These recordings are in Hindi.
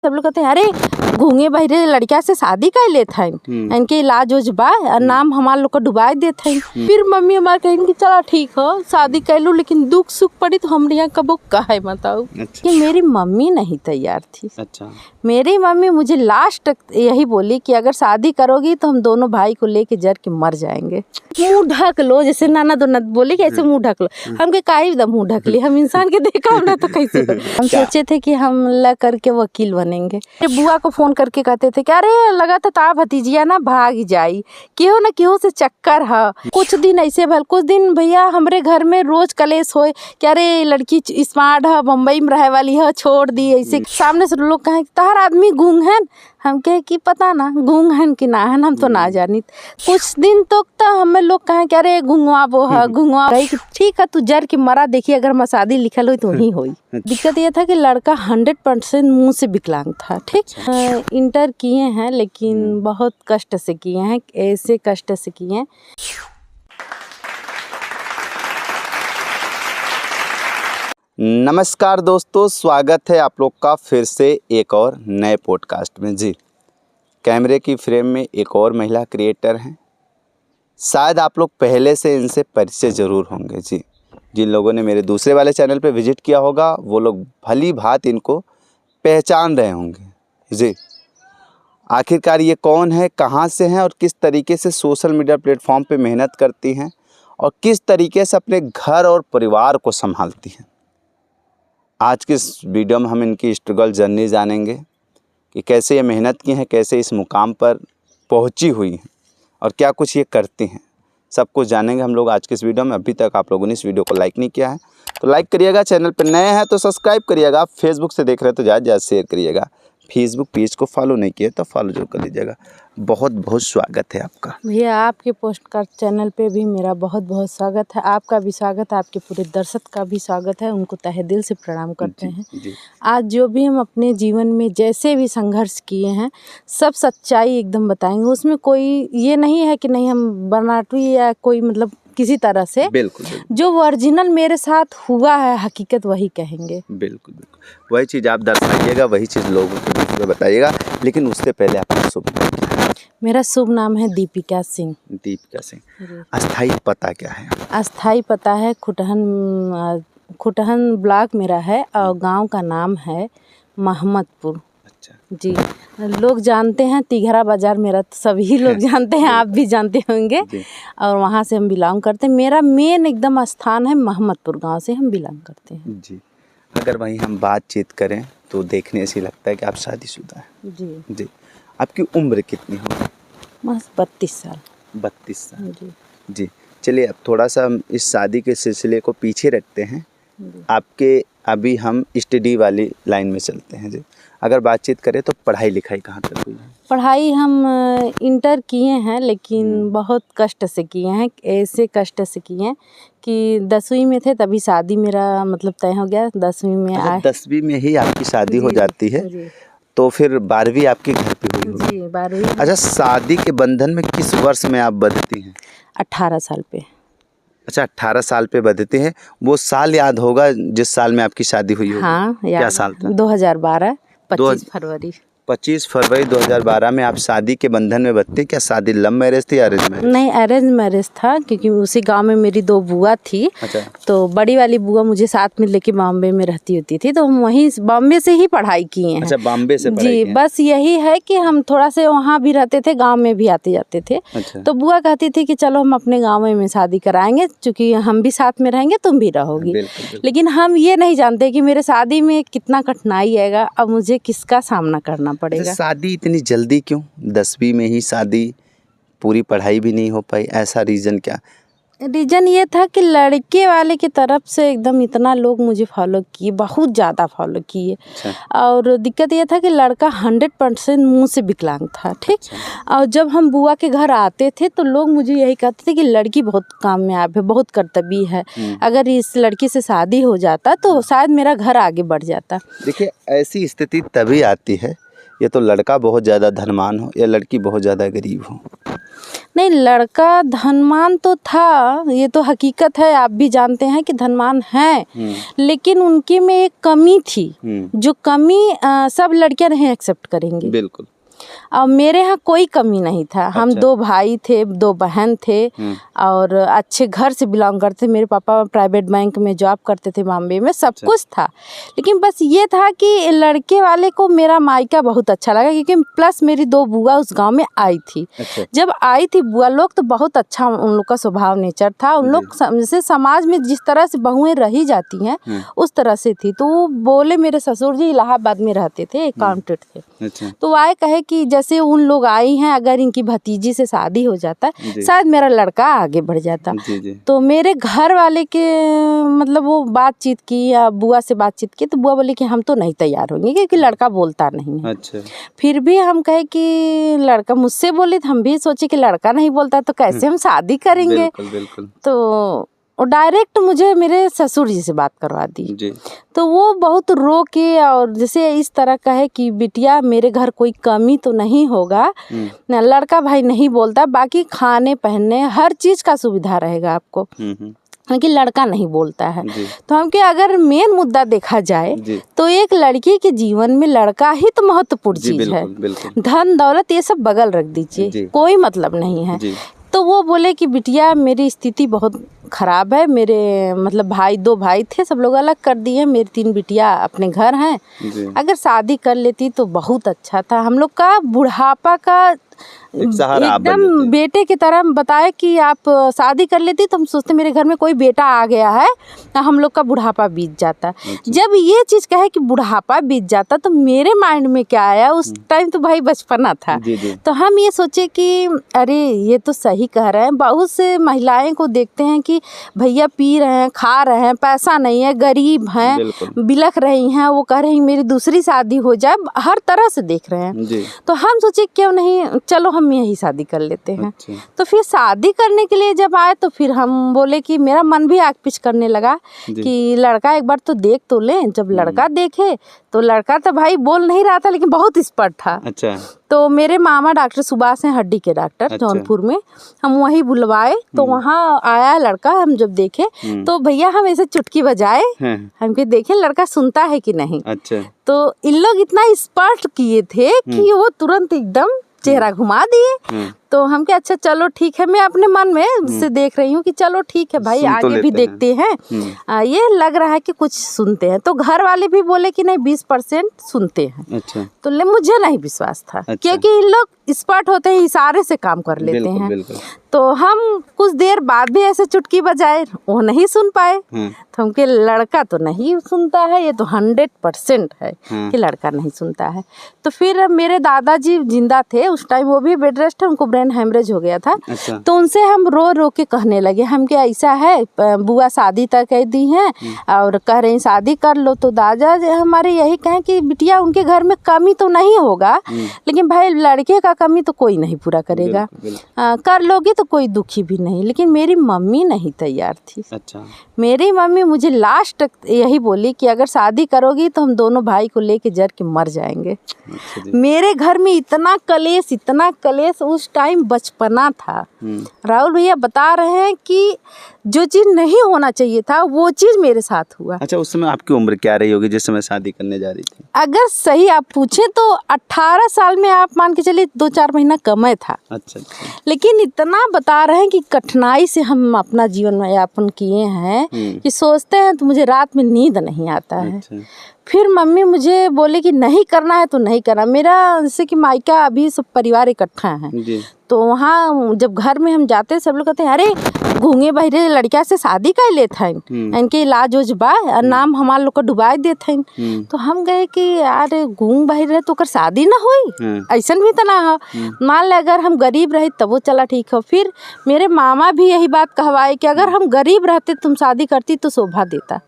सब लोग कहते हैं अरे घूंगे बहरे लड़किया से शादी कर लेत हैं, इनके इलाज उज बा और नाम हमार लोग को डुबाई देते हैं। फिर मम्मी हमारे कहें कि चलो ठीक हो शादी कर लूँ, लेकिन दुख सुख पड़ी तो हम यहाँ कबो कहे बताओ। अच्छा। कि मेरी मम्मी नहीं तैयार थी। अच्छा। मेरी मम्मी मुझे लास्ट तक यही बोली कि अगर शादी करोगी तो हम दोनों भाई को लेके जर के मर जाएंगे, मुँह ढक लो, जैसे नाना दो नद बोली कि ऐसे मुँह ढक लो। हम के काहे एकदम मुँह ढक ली, हम इंसान के देखा ना तो कैसे। हम सोचे थे कि हम ला करके वकील बनेंगे। बुआ को फोन करके कहते थे कि अरे लगा तो ता भतीजिया ना भाग जाई, केहू ना केहू से चक्कर है। कुछ दिन ऐसे भल, कुछ दिन भैया हमारे घर में रोज कलेश होए कि अरे लड़की स्मार्ट है, बम्बई में रहे वाली है, छोड़ दी। ऐसे सामने से लोग कहें तार आदमी गूंग है, हम कहे कि पता ना गूंग है कि ना है, हम तो ना जानी। कुछ दिन तो हमें लोग कहें कि अरे गुंगवा वो है गुंगवा, ठीक है तू जर के मरा, देखिए अगर मसादी लिखल हुई तो वही हुई। दिक्कत ये था कि लड़का 100% मुंह से विकलांग था। ठीक। इंटर किए हैं लेकिन बहुत कष्ट से किए हैं, ऐसे कष्ट से किए हैं। नमस्कार दोस्तों, स्वागत है आप लोग का फिर से एक और नए पॉडकास्ट में। जी, कैमरे की फ्रेम में एक और महिला क्रिएटर हैं। शायद आप लोग पहले से इनसे परिचय ज़रूर होंगे। जी, जिन लोगों ने मेरे दूसरे वाले चैनल पे विजिट किया होगा वो लोग भली भांति इनको पहचान रहे होंगे। जी, आखिरकार ये कौन है, कहाँ से हैं और किस तरीके से सोशल मीडिया प्लेटफॉर्म पे मेहनत करती हैं और किस तरीके से अपने घर और परिवार को संभालती हैं। आज के इस वीडियो में हम इनकी स्ट्रगल जर्नी जानेंगे कि कैसे ये मेहनत की हैं, कैसे इस मुकाम पर पहुंची हुई हैं और क्या कुछ ये करती हैं। सब कुछ जानेंगे हम लोग आज के इस वीडियो में। अभी तक आप लोगों ने इस वीडियो को लाइक नहीं किया है तो लाइक करिएगा, चैनल पर नए हैं तो सब्सक्राइब करिएगा, फेसबुक से देख रहे हैं तो ज़्यादा शेयर करिएगा, फेसबुक पेज को फॉलो नहीं किया तो फॉलो जरूर कर लीजिएगा। बहुत बहुत स्वागत है आपका। भैया आपके पोस्टकास्ट चैनल पे भी मेरा बहुत बहुत स्वागत है, आपका भी स्वागत है, आपके पूरे दर्शक का भी स्वागत है, उनको तहे दिल से प्रणाम करते हैं। जी। आज जो भी हम अपने जीवन में जैसे भी संघर्ष किए हैं सब सच्चाई एकदम बताएंगे, उसमें कोई ये नहीं है कि नहीं हम बनावटी या कोई मतलब किसी तरह से। बिल्कुल। जो ओरिजिनल मेरे साथ हुआ है हकीकत वही कहेंगे। बिल्कुल वही चीज़ आप दर्शाइएगा, वही चीज़ लोगों के बीच में बताइएगा। लेकिन उससे पहले आपका शुभ नाम क्या है? मेरा शुभ नाम है दीपिका सिंह। दीपिका सिंह। अस्थाई पता क्या है? अस्थाई पता है खुटहन ब्लॉक मेरा है और गांव का नाम है महमदपुर। अच्छा जी, लोग जानते हैं तिघरा बाजार मेरा, तो सभी लोग जानते हैं, आप भी जानते होंगे। और वहाँ से हम बिलोंग करते हैं। मेरा मेन एकदम स्थान है महमदपुर, गांव से हम बिलोंग करते हैं। जी, अगर वहीं हम बातचीत करें तो देखने से लगता है कि आप शादीशुदा हैं। जी जी। आपकी उम्र कितनी होगी? बस 32 साल। 32 साल। जी जी। चलिए अब थोड़ा सा हम इस शादी के सिलसिले को पीछे रखते हैं, आपके अभी हम स्टडी वाली लाइन में चलते हैं। जी, अगर बातचीत करें तो पढ़ाई लिखाई कहाँ तक हुई है? पढ़ाई हम इंटर किए हैं लेकिन बहुत कष्ट से किए हैं, ऐसे कष्ट से किए हैं कि 10वीं में थे तभी शादी मेरा मतलब तय हो गया। 10वीं में आए। 10वीं में ही आपकी शादी हो जाती है? तो फिर 12वीं आपके घर पे हुई होगी? जी, 12वीं। अच्छा, शादी के बंधन में किस वर्ष में आप बंधती हैं? 18 साल पे। अच्छा, 18 साल पे बंधते हैं। वो साल याद होगा जिस साल में आपकी शादी हुई होगी? हाँ, क्या साल था? 2012 25 फरवरी। 25 फरवरी 2012 में आप शादी के बंधन में बंधते। क्या शादी लव मैरिज थी या अरेंज मैरिज? नहीं, अरेंज मैरिज था, क्योंकि उसी गांव में मेरी 2 बुआ थी। अच्छा। तो बड़ी वाली बुआ मुझे साथ में लेके बॉम्बे में रहती होती थी, तो हम वहीं बॉम्बे से ही पढ़ाई किए हैं। अच्छा, बॉम्बे से पढ़ाई जी, बस यही है कि हम थोड़ा से वहाँ भी रहते थे, गाँव में भी आते जाते थे। अच्छा। तो बुआ कहती थी कि चलो हम अपने गाँव में शादी कराएंगे, चूँकि हम भी साथ में रहेंगे, तुम भी रहोगी। लेकिन हम ये नहीं जानते कि मेरे शादी में कितना कठिनाई आएगा, अब मुझे किसका सामना करना पड़ेगा। शादी इतनी जल्दी क्यों? 10वीं में ही शादी, पूरी पढ़ाई भी नहीं हो पाई, ऐसा रीज़न क्या? रीज़न ये था कि लड़के वाले की तरफ से एकदम इतना लोग मुझे फॉलो किए, बहुत ज़्यादा फॉलो किए। अच्छा। और दिक्कत ये था कि लड़का 100% मुंह से विकलांग था। ठीक। अच्छा। और जब हम बुआ के घर आते थे तो लोग मुझे यही कहते थे कि लड़की बहुत कामयाब है, बहुत कर्तव्य है, अगर इस लड़की से शादी हो जाता तो शायद मेरा घर आगे बढ़ जाता। देखिए, ऐसी स्थिति तभी आती है, ये तो लड़का बहुत ज़्यादा धनवान हो या लड़की बहुत ज़्यादा गरीब हो, नहीं, लड़का धनवान तो था, ये तो हकीकत है, आप भी जानते हैं कि धनवान है, लेकिन उनके में एक कमी थी, जो कमी सब लड़कियां नहीं एक्सेप्ट करेंगी। बिल्कुल। और मेरे यहाँ कोई कमी नहीं था। हम अच्छा। 2 भाई थे, 2 बहन थे और अच्छे घर से बिलोंग करते। मेरे पापा प्राइवेट बैंक में जॉब करते थे बॉम्बे में, सब कुछ था। लेकिन बस ये था कि लड़के वाले को मेरा मायका बहुत अच्छा लगा, क्योंकि प्लस मेरी 2 बुआ उस गांव में आई थी। अच्छा। जब आई थी बुआ लोग तो बहुत अच्छा उन लोग का स्वभाव नेचर था। उन लोग जैसे समाज में जिस तरह से बहुएं रही जाती हैं उस तरह से थी। तो वो बोले, मेरे ससुर जी इलाहाबाद में रहते थे, अकाउंटेंट थे। अच्छा। तो आए कहे कि जैसे उन लोग आई हैं, अगर इनकी भतीजी से शादी हो जाता शायद मेरा लड़का आगे बढ़ जाता। जी। तो मेरे घर वाले के मतलब वो बातचीत की या बुआ से बातचीत की, तो बुआ बोली कि हम तो नहीं तैयार होंगे क्योंकि लड़का बोलता नहीं है। अच्छा। फिर भी हम कहे कि लड़का मुझसे बोले, तो हम भी सोचे कि लड़का नहीं बोलता तो कैसे हम शादी करेंगे। बिल्कुल बिल्कुल। तो और डायरेक्ट मुझे मेरे ससुर जी से बात करवा दी जी। तो वो बहुत रो के और जैसे इस तरह का है कि बिटिया मेरे घर कोई कमी तो नहीं होगा, ना लड़का भाई नहीं बोलता, बाकी खाने पहनने हर चीज़ का सुविधा रहेगा आपको, लेकिन लड़का नहीं बोलता है। तो हम के अगर मेन मुद्दा देखा जाए तो एक लड़की के जीवन में लड़का ही तो महत्वपूर्ण चीज़ है। धन दौलत ये सब बगल रख दीजिए, कोई मतलब नहीं है। तो वो बोले कि बिटिया मेरी स्थिति बहुत ख़राब है, मेरे मतलब भाई 2 भाई थे, सब लोग अलग कर दिए, मेरी 3 बिटिया अपने घर हैं, अगर शादी कर लेती तो बहुत अच्छा था। हम लोग का बुढ़ापा का एकदम बेटे की तरह बताए कि आप शादी कर लेती तो हम सोचते मेरे घर में कोई बेटा आ गया है तो हम लोग का बुढ़ापा बीत जाता। अच्छा। जब ये चीज़ कहे कि बुढ़ापा बीत जाता तो मेरे माइंड में क्या आया, उस टाइम तो भाई बचपना था। जी। तो हम ये सोचे कि अरे ये तो सही कह रहे हैं। बहुत से महिलाएं को देखते हैं कि भैया पी रहे हैं, खा रहे हैं, पैसा नहीं है, गरीब हैं, बिलख रही हैं, वो कह रही मेरी दूसरी शादी हो जाए, हर तरह से देख रहे हैं। तो हम सोचे क्यों नहीं, चलो हम यही शादी कर लेते हैं। अच्छा। तो फिर शादी करने के लिए जब आए तो फिर हम बोले कि मेरा मन भी आग पिच करने लगा कि लड़का एक बार तो देख तो लें। जब लड़का देखे तो लड़का तो भाई बोल नहीं रहा था लेकिन बहुत स्पष्ट था। अच्छा। तो मेरे मामा डॉक्टर सुभाष हैं, हड्डी के डॉक्टर। अच्छा। जौनपुर में हम वहीं बुलवाए तो वहाँ आया लड़का। हम जब देखे तो भैया हम ऐसे चुटकी बजाए, हम के देखे लड़का सुनता है कि नहीं। अच्छा। तो इन लोग इतना स्पष्ट किए थे कि वो तुरंत एकदम चेहरा घुमा दिए। तो हम क्या अच्छा चलो ठीक है, मैं अपने मन में से देख रही हूँ कि चलो ठीक है भाई आगे भी देखते हैं। ये लग रहा है कि कुछ सुनते हैं। तो घर वाले भी बोले कि नहीं 20% सुनते हैं। अच्छा। तो मुझे नहीं विश्वास था। अच्छा। क्योंकि इन लोग स्पॉट होते हैं, इशारे से काम कर लेते हैं। बिल्कुल। तो हम कुछ देर बाद भी ऐसे चुटकी बजाए, वो नहीं सुन पाए। तो हमके लड़का तो नहीं सुनता है, ये तो 100% है कि लड़का नहीं सुनता है। तो फिर मेरे दादाजी जिंदा थे उस टाइम, वो भी बेड रेस्ट है, उनको ब्रेन हेमरेज हो गया था। अच्छा। तो उनसे हम रो रो के कहने लगे हम क्या ऐसा है, बुआ शादी तक कह दी हैं और कह रही शादी कर लो। तो दादा हमारे यही कहें कि बिटिया उनके घर में कमी तो नहीं होगा, लेकिन भाई लड़के का कमी तो कोई नहीं पूरा करेगा। कर लोगी तो कोई दुखी भी नहीं। लेकिन मेरी मम्मी नहीं तैयार थी। अच्छा। मेरी मम्मी मुझे लास्ट तक यही बोली कि अगर शादी करोगी तो हम दोनों भाई को लेके जर के मर जाएंगे। अच्छा। मेरे घर में इतना कलेश उस टाइम बचपना था। राहुल भैया बता रहे हैं कि जो चीज़ नहीं होना चाहिए था वो चीज़ मेरे साथ हुआ। अच्छा, उस समय आपकी उम्र क्या रही होगी जिस समय शादी करने जा रही थी? अगर सही आप पूछे तो 18 साल में आप मान के चलिए 2-4 महीना कम था। अच्छा। लेकिन इतना बता रहे हैं कि कठिनाई से हम अपना जीवन में यापन किए हैं कि सोचते हैं तो मुझे रात में नींद नहीं आता है। अच्छा। फिर मम्मी मुझे बोले कि नहीं करना है तो नहीं करना। मेरा जैसे कि मायका अभी सब परिवार इकट्ठा है, तो वहाँ जब घर में हम जाते सब लोग कहते हैं अरे घूंगे बहरे लड़किया से शादी कर लेते हैं, इनके इलाज उज बा, नाम हमारे लोग को डुबा देते हैं। तो हम गए कि यार घूंग बहरे तो कर शादी ना हुई, ऐसा भी तो ना हो। मान ले अगर हम गरीब रहे तब वो चला ठीक हो। फिर मेरे मामा भी यही बात कहवाए कि अगर हम गरीब रहते तुम शादी करती तो शोभा देता।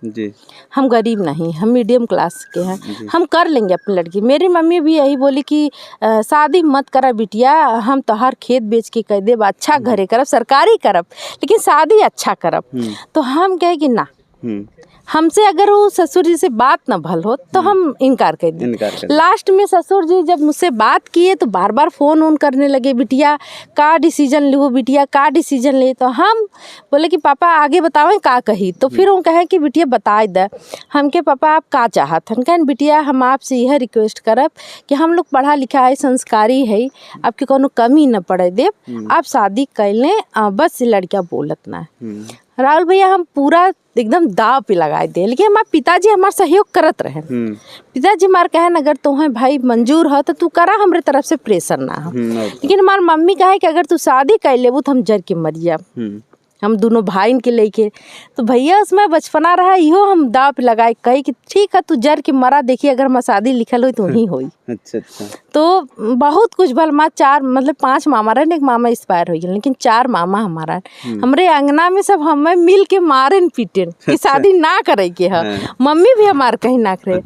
हम गरीब नहीं, हम मीडियम क्लास के हैं, हम कर लेंगे अपनी लड़की। मेरी मम्मी भी यही बोली कि शादी मत करा बिटिया, हम तो हर खेत बेच के कह देब, अच्छा घरे करब, सरकारी करब, लेकिन शादी अच्छा करब। तो हम कहे कि ना हमसे अगर वो ससुर जी से बात न भल हो तो हम इनकार कर दिए। लास्ट में ससुर जी जब मुझसे बात किए तो बार बार फ़ोन ऑन करने लगे, बिटिया का डिसीजन लो, बिटिया का डिसीजन ले। तो हम बोले कि पापा आगे बतावें का कही। तो फिर वो कहे कि बिटिया बताए दे हमके पापा आप का चाहत। हम कहें बिटिया हम आपसे यह रिक्वेस्ट करब कि हम लोग पढ़ा लिखा है, संस्कारी है, आपके कोनो कमी न पड़े दे, आप शादी कर लें, बस लड़कियाँ बोलत ना। राहुल भैया हम पूरा एकदम दाव पे लगाए दे, लेकिन हमारे पिताजी हमारा सहयोग करत रहे। पिताजी हमारे कहन अगर तुम्हें भाई मंजूर हो तो तू करा, हमरे तरफ से प्रेशर ना हो। लेकिन हमारी मम्मी कहे कि अगर तू शादी कर लेबू तो हम जर के मर जाब, हम दोनों भाई के लेके। तो भैया उसमें बचपना रहा, इहो हम दाव पे लगाए कही कि ठीक है तू जर के मरा, देखिए अगर हमारी शादी लिखल हुई तो वहीं हुई। अच्छा। तो बहुत कुछ भल माँ 5 मामा रहे, एक मामा एक्सपायर हो गए, लेकिन 4 मामा हमारा हमरे अंगना में सब हमें मिल के मारन पीटन कि शादी ना करे के है। मम्मी भी हमारे कहीं ना करे।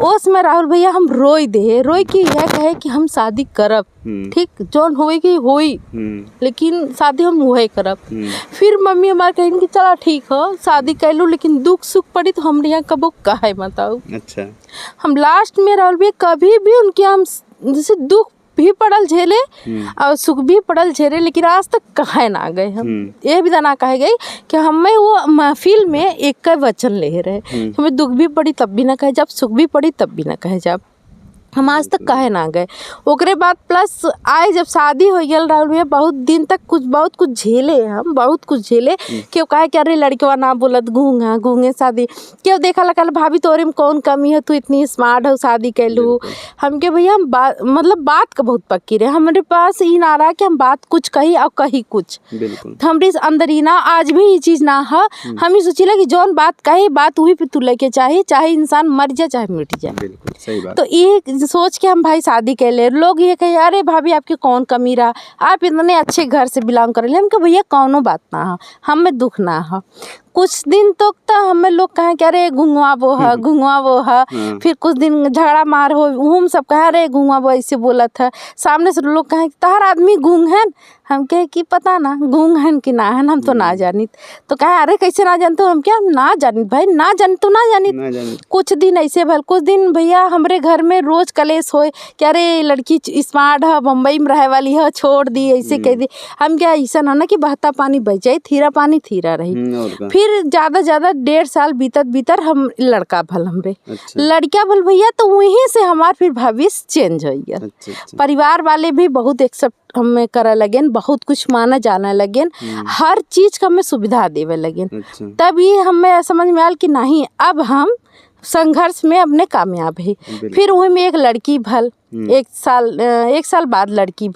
उस में राहुल भैया हम रोई कि यह कहे कि हम शादी करब, ठीक जोन होए कि होई, लेकिन शादी हम वही करब। फिर मम्मी हमारे कहें कि चला ठीक हो शादी कर लो, लेकिन दुख सुख पड़ी तो हम यहाँ कबो कहे बताओ। अच्छा। हम लास्ट में राहुल भैया कभी भी उनके हम जैसे दुख भी पड़ल झेले और सुख भी पड़ल झेले, लेकिन आज तक कहे ना गए। हम ये भी ना कहे गए कि हमें वो महफिल में एक वचन ले रहे, हमें दुख भी पड़ी तब भी ना कहे जब, सुख भी पड़ी तब भी ना कहे जब। हम आज तक कहे ना गए। ओकरे बाद प्लस आए जब शादी हो गया राहुल भैया, बहुत दिन तक बहुत कुछ झेले, हम बहुत कुछ झेले। क्यों कहे कि अरे लड़कवा ना बोलत घूंगे शादी, क्यों देखा लगा भाभी तोरे में कौन कमी है, तू इतनी स्मार्ट हो शादी कर लू। हम के भैया हम बात का बहुत पक्की रहे, हमारे पास ये ना रहा कि हम बात कुछ कही और कही कुछ, हमारे अंदर ही ना आज भी ये चीज़ ना है। हम ही सोचिला कि जौन बात कही बात वही पे तू लेके चाहे इंसान मर जाए चाहे मिट जाए। तो ये सोच के हम भाई शादी कर ले। लोग ये कहे अरे भाभी आपकी कौन कमी रहा, आप इतने अच्छे घर से बिलोंग कर ले। हम कहे भैया कौनो बात ना है, हमें दुख ना है। कुछ दिन तो हमें लोग कहें कि अरे घुंगवा वो है। फिर कुछ दिन झगड़ा मार हो, हम सब कहे अरे घुंगवा वो ऐसे बोला था। सामने से लोग कहें कि तहर आदमी घूंग है, हम कहे कि पता ना घूंग है कि ना है, हम तो ना जानित। तो कहे अरे कैसे ना जानते हो, हम क्या ना जानित भाई, ना जानित तो ना जानित। कुछ दिन ऐसे भल, कुछ दिन भैया हमारे घर में रोज कलेश हो कि अरे लड़की स्मार्ट है, बम्बई में रहे वाली है, छोड़ दी ऐसे कह दी। हम क्या ऐसा ना कि बहता पानी बच जाए, थीरा पानी थीरा रही। फिर ज्यादा 1.5 साल बीतर हम लड़का भल हमरे। लड़का भल भैया तो वहीं से हमार फिर भविष्य चेंज हो गया। परिवार वाले भी बहुत एक्सेप्ट हमें करे लगे, बहुत कुछ माना जाने लगे, हर चीज का हमें सुविधा देवे लगे। तब ये हमें समझ में आयल कि नहीं अब हम संघर्ष में अपने कामयाब है। फिर वही में एक लड़की भल, 1 साल बाद लड़की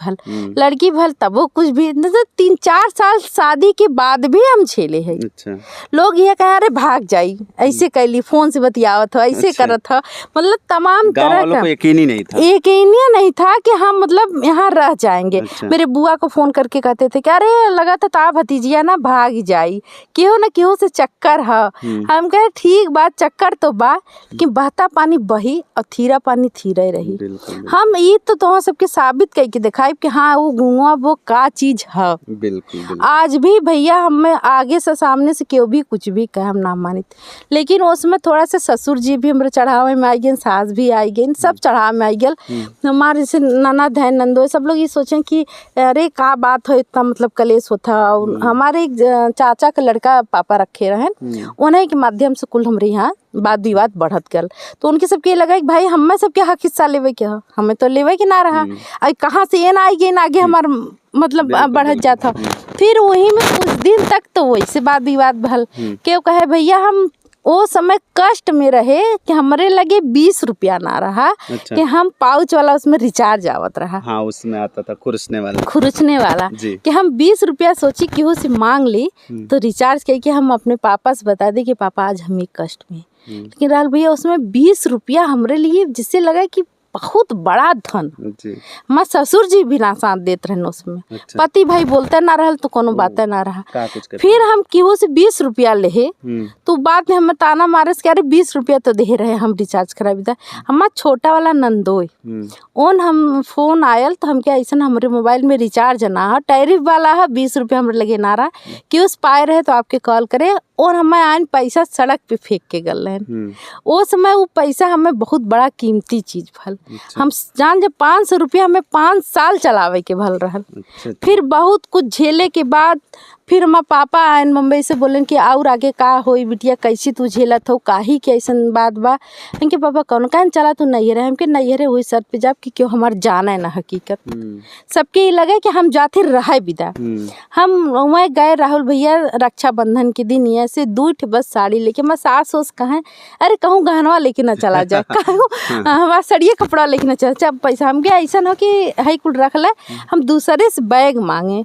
भल तब वो कुछ भी 3-4 साल शादी के बाद भी हम झेले हैं। अच्छा। लोग ये कहे अरे भाग जाई, ऐसे कैली, फोन से बतियावत हो, ऐसे करत हो, मतलब तमाम तरह का यकीन ही नहीं था कि हम मतलब यहाँ रह जाएंगे। अच्छा। मेरे बुआ को फोन करके कहते थे कि अरे लगा था ता भतीजिया ना भाग जाई, केहू न केहू से चक्कर है। हम कहे ठीक बात चक्कर तो बा, लेकिन बहता पानी बही और थीरा पानी थीरे रही। हम ये तो तुम सबके साबित करके दिखाई कि हाँ वो गुआ वो का चीज है। बिल्कुल। आज भी भैया हमें आगे से सामने से क्यों भी कुछ भी कहे हम ना मानित, लेकिन उसमें थोड़ा सा ससुर जी भी हमारे चढ़ावे में आई गए, सास भी आई गई, सब चढ़ावे में आई गए। हमारे जैसे ननद है नंदो सब लोग ये सोचें कि अरे का बात हो इतना मतलब कलेश होता। और हमारे एक चाचा का लड़का पापा रखे रहे, उन्हीं के माध्यम से कुल हमारे यहाँ वाद विवाद बढ़त गल। तो उनके सबके लगा कि भाई हमें सबके हक हिस्सा लेवे के है, हमें तो लेवे के ना रहा। और कहाँ से ये ना आई गई आगे हमार मतलब बढ़त जाता। फिर वही में कुछ दिन तक तो वैसे वाद विवाद भल। क्यों कहे भैया हम वो समय कष्ट में रहे कि हमारे लगे 20 रुपया ना रहा। अच्छा। कि हम पाउच वाला उसमें रिचार्ज आवत रहा। हाँ उसमें आता था खुरचने वाला कि हम 20 रुपया सोची कि से मांग ली तो रिचार्ज करके हम अपने पापा से बता दे कि पापा आज हम एक कष्ट में। लेकिन राहुल भैया उसमें 20 रुपया हमारे लिए जिससे लगा कि बहुत बड़ा धन। जी। हमार ससुर जी भी ना साथ देते रहन उसमें। अच्छा। पति भाई बोलते ना रहल तो कोनो बातें ना रहा। का कुछ कर फिर हम केहू से 20 रुपया लेहे तो बाद में हम ताना मारे से अरे 20 रुपया तो दे रहे हम रिचार्ज कराबी था। हमार छोटा वाला नंदोई ओन हम फोन आयल तो हम क्या ऐसा हमारे मोबाइल में रिचार्ज ना है, टैरिफ वाला है, 20 रुपया हमारे लगे ना रहा कि उस पाए रहे तो आपके कॉल करे। और हमें आन पैसा सड़क पे फेंक के गल रहे। वो समय वो पैसा हमें बहुत बड़ा कीमती चीज भल। हम जान जब 500 रुपया हमें 5 साल चलावे के भल रहल। फिर बहुत कुछ झेले के बाद फिर हमार पापा आयन मुंबई से बोलन कि और आगे का होई बिटिया, कैसे तू झेलत हो, काहे के ऐसन बात बा। इनके पापा कौन कहन चला तू नैहरे, हमके नैहरे हुई सर पे जाब कि क्यों हमार जाना है ना हकीकत। सबके ये लगे कि हम जाते रहे विदा। हम वहाँ गए राहुल भैया रक्षाबंधन के दिन यहाँ से 2 बस साड़ी लेके मैं सास सोस कहें अरे कहूँ गहनवा लेके ना चला जाए, कहूँ हमारा सड़िए कपड़ा लेके ना चला जाए पैसा। हम क्या ऐसा हो कि हाई कुल रख ले, हम दूसरे से बैग मांगे,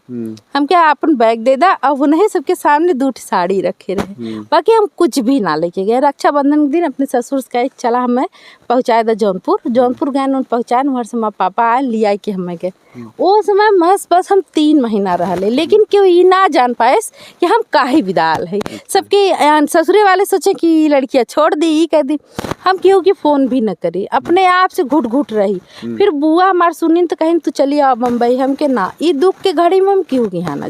हम क्या अपन बैग दे दा। अब उन्हें सबके सामने 2 साड़ी रखे रहे, बाकी हम कुछ भी ना लेके गए। रक्षाबंधन के दिन अपने ससुर से कहे चला हमें पहुँचाए दा जौनपुर गए, उन पहुँचाए वहाँ से हमारे पापा आए लिया के हमें गए। वो समय बस हम 3 महीना रहले, लेकिन क्यों ये ना जान पाए कि हम काहे विदाल है। सबके ससुरे वाले सोचे कि लड़कियां छोड़ दी ई कर दी, हम क्यों कि फोन भी न करी, अपने आप से घुट घुट रही। फिर बुआ हमार सुनी तो कहीं तू चली आओ मुंबई, हम के ना ई दुख के घड़ी में हम क्यों यहाँ ना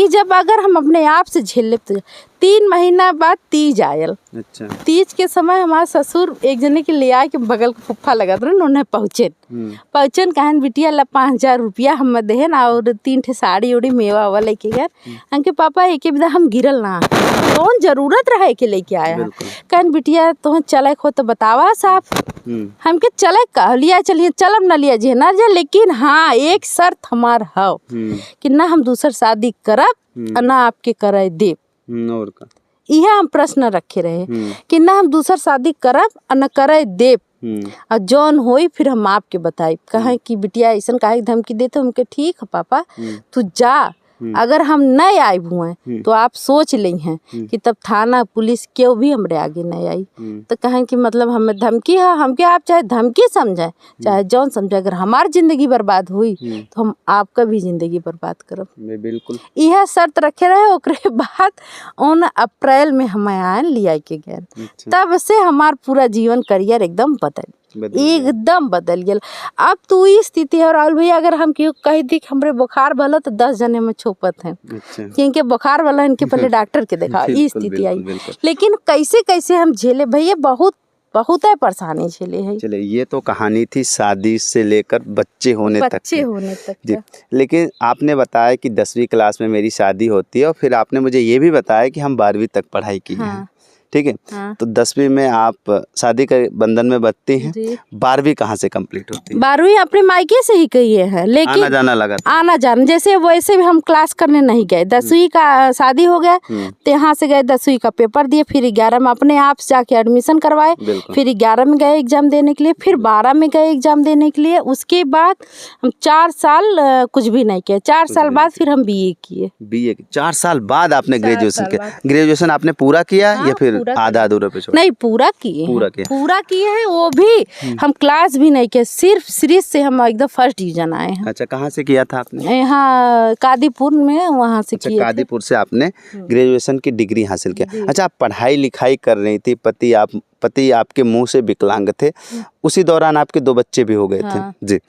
जब अगर हम अपने आप से झेल ले तो 3 महीना बाद तीज आयल। अच्छा। तीज के समय हमारे ससुर एक जने के ले आए के बगल के फुफ्फा लगा रहे, उन्हें पहुँचन कहन बिटिया ला 5000 रुपया हम देहन और 3 ठे साड़ी उड़ी मेवा हुआ लेके गए। हमके पापा एक विदा हम गिरल ना कौन जरूरत रहे के लेके आया। कहन बिटिया तुम चले हो तो बतावा साफ, हमके चले कह लिया चलिए चलब न लिया जी ना जा, लेकिन हाँ एक शर्त हमार है कि ना हम दूसर शादी करब और ना आपके करे देव। और का यह हम प्रश्न रखे रहे कि ना हम दूसर शादी करब और न करे देव, और जौन होई फिर हम आपके बताई। कहे कि बिटिया ऐसा काहे धमकी देते, हमके ठीक है पापा तू जा, अगर हम नहीं आए हुए तो आप सोच ली हैं कि तब थाना पुलिस क्यों भी हमरे आगे नहीं आई। तो कहें कि मतलब हमें धमकी है, हमके आप चाहे धमकी समझे चाहे जौन समझे, अगर हमारी जिंदगी बर्बाद हुई तो हम आपका भी जिंदगी बर्बाद करब। बिल्कुल यह शर्त रखे रहे। ओकरे बाद 9 अप्रैल में हमें आए लिया के गए। तब से हमार पूरा जीवन करियर एकदम एकदम बदल गया। अब तो ये स्थिति है। और राहुल भैया अगर हम क्यों कह दी कि हमरे बुखार भला तो 10 जने में छोपत हैं। अच्छा। क्योंकि बुखार वाला इनके पहले डॉक्टर के देखा ये स्थिति आई। लेकिन कैसे कैसे हम झेले भैया, बहुत है परेशानी झेले है। चले ये तो कहानी थी शादी से लेकर बच्चे होने तक जी। लेकिन आपने बताया कि 10वीं क्लास में मेरी शादी होती है और फिर आपने मुझे ये भी बताया कि हम 12वीं तक पढ़ाई की है। ठीक है। हाँ। तो 10वीं में आप शादी के बंधन में बंधती हैं, 12वीं कहाँ से कंप्लीट होती है? 12वीं अपने मायके से ही कही है, लेकिन आना जाना लगा आना जाना जैसे वैसे भी हम क्लास करने नहीं गए। 10वीं का शादी हो गया तो यहाँ से गए, 10वीं का पेपर दिए, फिर 11 में अपने आप से जाके एडमिशन करवाए, फिर 11 में गए एग्जाम देने के लिए, फिर 12 में गए एग्जाम देने के लिए। उसके बाद हम 4 साल कुछ भी नहीं किया। 4 साल बाद फिर हम BA किए। BA 4 साल बाद आपने ग्रेजुएशन किया? ग्रेजुएशन आपने पूरा किया या फिर आधा अधूरा पे छोड़ा? नहीं पूरा किए हैं। वो भी हम क्लास भी नहीं किए, सिर्फ सीरीज से हम एकदम फर्स्ट डिवीजन आए हैं। अच्छा, कहाँ से किया था आपने? यहाँ कादीपुर में, वहाँ से किए। कादीपुर से आपने ग्रेजुएशन की डिग्री हासिल किया। अच्छा, आप पढ़ाई लिखाई कर रही थी, पति आपके मुंह से विकलांग थे, उसी दौरान आपके 2 बच्चे भी हो गए थे जी।